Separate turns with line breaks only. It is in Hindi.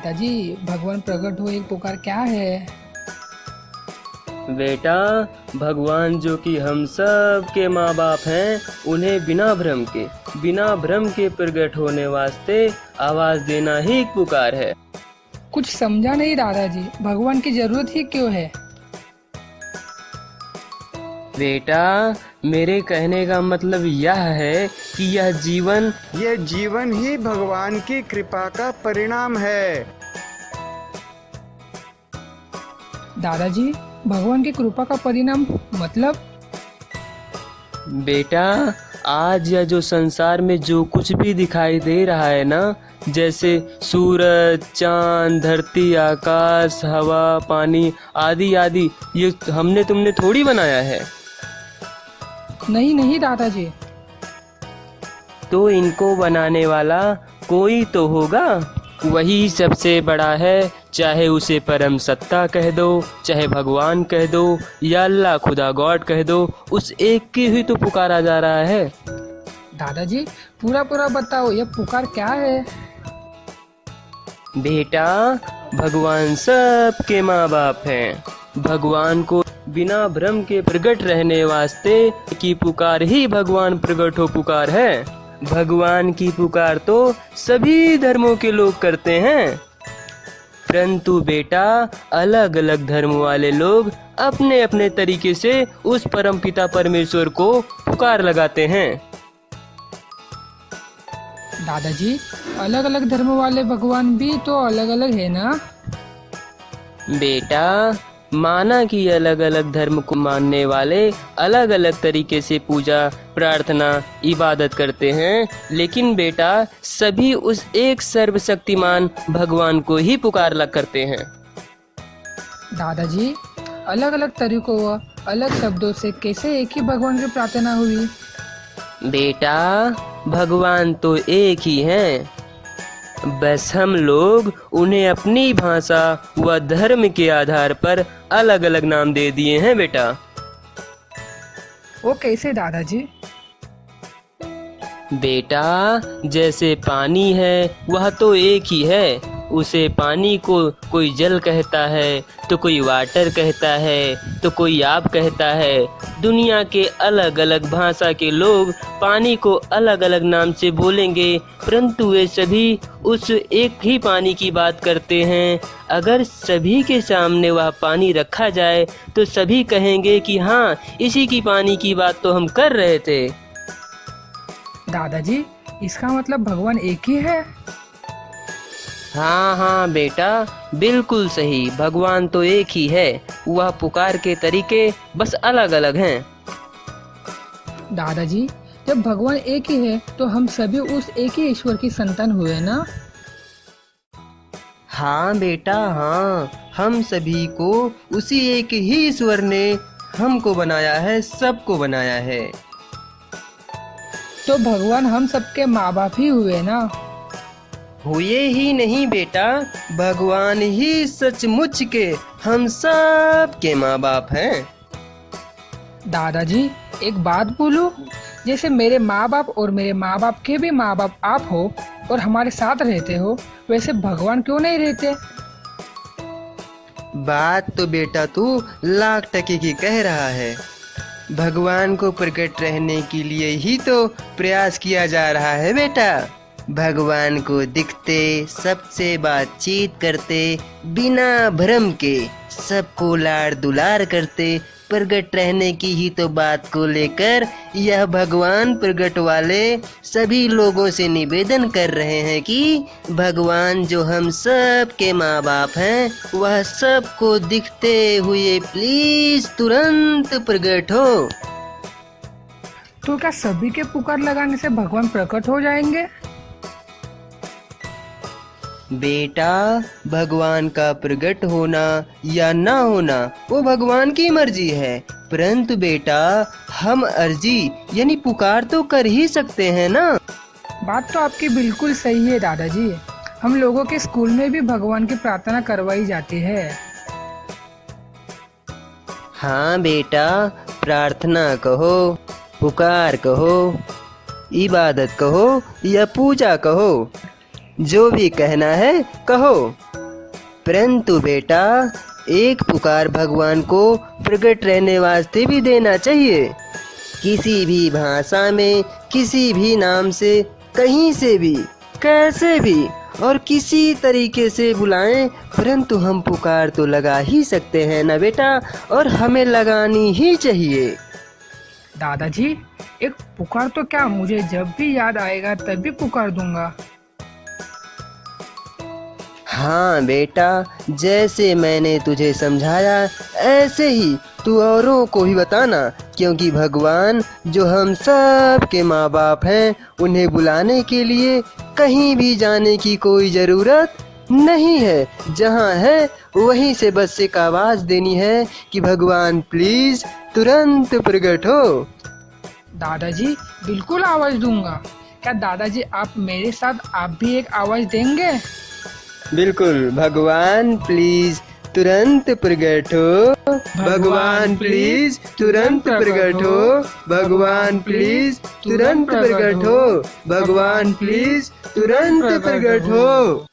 पिताजी, भगवान प्रकट हुए एक पुकार क्या है?
बेटा, भगवान जो कि हम सब के माँ बाप हैं, उन्हें बिना भ्रम के प्रकट होने वास्ते आवाज देना ही एक पुकार है।
कुछ समझा नहीं दादाजी, भगवान की जरूरत ही क्यों है?
बेटा, मेरे कहने का मतलब यह है कि यह जीवन
ही भगवान की कृपा का परिणाम है।
दादाजी, भगवान की कृपा का परिणाम मतलब?
बेटा, आज यह जो संसार में जो कुछ भी दिखाई दे रहा है ना, जैसे सूरज, चांद, धरती, आकाश, हवा, पानी आदि आदि, ये हमने तुमने थोड़ी बनाया है।
नहीं दादाजी।
तो इनको बनाने वाला कोई तो होगा, वही सबसे बड़ा है। चाहे उसे परम सत्ता कह दो, चाहे भगवान कह दो, या अल्लाह खुदा गॉड कह दो, उस एक की ही तो पुकारा जा रहा है।
दादाजी, पूरा बताओ, यह पुकार क्या है?
बेटा, भगवान सबके माँ बाप हैं। भगवान को बिना भ्रम के प्रकट रहने वास्ते की पुकार ही भगवान प्रकट हो पुकार है। भगवान की पुकार तो सभी धर्मों के लोग करते हैं, परंतु बेटा, अलग अलग धर्म वाले लोग अपने अपने तरीके से उस परमपिता परमेश्वर को पुकार लगाते हैं।
दादाजी, अलग अलग धर्म वाले भगवान भी तो अलग अलग है ना?
बेटा, माना कि अलग अलग धर्म को मानने वाले अलग अलग तरीके से पूजा, प्रार्थना, इबादत करते हैं, लेकिन बेटा, सभी उस एक सर्वशक्तिमान भगवान को ही पुकार लग करते हैं।
दादाजी, अलग अलग तरीकों व अलग शब्दों से कैसे एक ही भगवान की प्रार्थना हुई?
बेटा, भगवान तो एक ही हैं, बस हम लोग उन्हें अपनी भाषा व धर्म के आधार पर अलग अलग नाम दे दिए हैं। बेटा,
वो कैसे दादाजी?
बेटा, जैसे पानी है वह तो एक ही है, उसे पानी को कोई जल कहता है, तो कोई वाटर कहता है, तो कोई आप कहता है। दुनिया के अलग अलग भाषा के लोग पानी को अलग अलग नाम से बोलेंगे, परंतु वे सभी उस एक ही पानी की बात करते हैं। अगर सभी के सामने वह पानी रखा जाए तो सभी कहेंगे कि हाँ, इसी की पानी की बात तो हम कर रहे थे।
दादाजी, इसका मतलब भगवान एक ही है?
हाँ बेटा, बिल्कुल सही, भगवान तो एक ही है, वह पुकार के तरीके बस अलग अलग हैं।
दादाजी, जब भगवान एक ही है तो हम सभी उस एक ही ईश्वर की संतान हुए ना?
हाँ बेटा, हाँ, हम सभी को उसी एक ही ईश्वर ने हमको बनाया है, सबको बनाया है।
तो भगवान हम सबके माँ बाप ही हुए ना?
हुए ही नहीं बेटा, भगवान ही सचमुच के हम सब के माँ बाप हैं।
दादाजी, एक बात बोलूं? जैसे मेरे माँ बाप और मेरे माँ बाप के भी माँ बाप आप हो और हमारे साथ रहते हो, वैसे भगवान क्यों नहीं रहते?
बात तो बेटा तू लाख टके की कह रहा है। भगवान को प्रकट रहने के लिए ही तो प्रयास किया जा रहा है बेटा। भगवान को दिखते, सबसे बातचीत करते, बिना भ्रम के सबको लाड़ दुलार करते, प्रकट रहने की ही तो बात को लेकर यह भगवान प्रकट वाले सभी लोगों से निवेदन कर रहे हैं कि भगवान जो हम सब के माँ बाप हैं, वह सबको दिखते हुए प्लीज तुरंत प्रकट हो।
तो क्या सभी के पुकार लगाने से भगवान प्रकट हो जाएंगे?
बेटा, भगवान का प्रकट होना या ना होना वो भगवान की मर्जी है, परंतु बेटा, हम अर्जी यानी पुकार तो कर ही सकते हैं ना।
बात तो आपकी बिल्कुल सही है दादाजी, हम लोगों के स्कूल में भी भगवान की प्रार्थना करवाई जाती है।
हाँ बेटा, प्रार्थना कहो, पुकार कहो, इबादत कहो या पूजा कहो, जो भी कहना है कहो। परंतु बेटा एक पुकार भगवान को प्रकट रहने वास्ते भी देना चाहिए। किसी भी भाषा में, किसी भी नाम से, कहीं से भी, कैसे भी और किसी तरीके से बुलाएं, परंतु हम पुकार तो लगा ही सकते हैं ना बेटा, और हमें लगानी ही चाहिए।
दादाजी एक पुकार तो क्या, मुझे जब भी याद आएगा तभी पुकार दूंगा।
हाँ बेटा, जैसे मैंने तुझे समझाया ऐसे ही तू औरों को भी बताना, क्योंकि भगवान जो हम सब के माँ बाप हैं, उन्हें बुलाने के लिए कहीं भी जाने की कोई ज़रूरत नहीं है। जहाँ है वहीं से बस एक आवाज़ देनी है कि भगवान प्लीज़ तुरंत प्रकट हो।
दादाजी बिल्कुल आवाज दूंगा। क्या दादाजी आप मेरे साथ आप भी एक आवाज देंगे?
बिल्कुल, भगवान प्लीज तुरंत प्रकट हो। भगवान प्लीज तुरंत प्रकट हो। भगवान प्लीज तुरंत प्रकट हो। भगवान प्लीज तुरंत प्रकट हो।